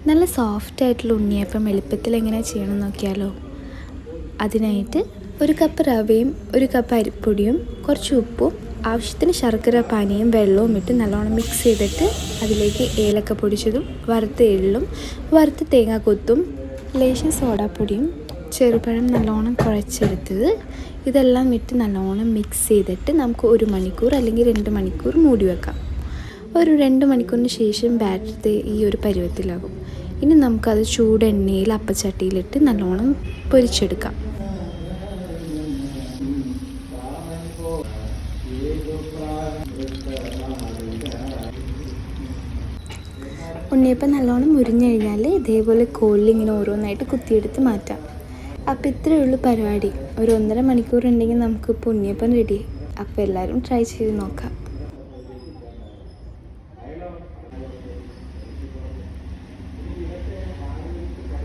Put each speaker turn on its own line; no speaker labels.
നല്ല സോഫ്റ്റായിട്ടുള്ള ഉണ്ണിയപ്പം എളുപ്പത്തിൽ എങ്ങനെ ചെയ്യണം നോക്കിയാലോ. അതിനായിട്ട് 1 കപ്പ് റവയും 1 കപ്പ് അരിപ്പൊടിയും കുറച്ച് ഉപ്പും ആവശ്യത്തിന് ശർക്കര പാനിയും വെള്ളവും ഇട്ട് നല്ലോണം മിക്സ് ചെയ്തിട്ട് അതിലേക്ക് ഏലക്ക പൊടിച്ചതും വറുത്ത എള്ളും വറുത്ത തേങ്ങാക്കൊത്തും ലേശം സോഡാപ്പൊടിയും ചെറുപഴം നല്ലോണം കുഴച്ചെടുത്തത് ഇതെല്ലാം ഇട്ട് നല്ലോണം മിക്സ് ചെയ്തിട്ട് നമുക്ക് 1 മണിക്കൂർ അല്ലെങ്കിൽ 2 മണിക്കൂർ മൂടി വെക്കാം. ഒരു 2 മണിക്കൂറിന് ശേഷം ബാറ്റർ ഈ ഒരു പരുവത്തിലാകും. ഇനി നമുക്കത് ചൂടെണ്ണയിൽ അപ്പച്ചട്ടിയിലിട്ട് നല്ലോണം പൊരിച്ചെടുക്കാം. ഉണ്ണിയപ്പം നല്ലോണം മുരിഞ്ഞു കഴിഞ്ഞാൽ ഇതേപോലെ കോലിൽ ഇങ്ങനെ ഓരോന്നായിട്ട് കുത്തിയെടുത്ത് മാറ്റാം. അപ്പോൾ ഇത്രയേ ഉള്ളൂ പരിപാടി. ഒരു 1.5 മണിക്കൂർ ഉണ്ടെങ്കിൽ നമുക്കിപ്പോൾ ഉണ്ണിയപ്പം റെഡി. അപ്പോൾ എല്ലാവരും ട്രൈ ചെയ്ത് നോക്കാം.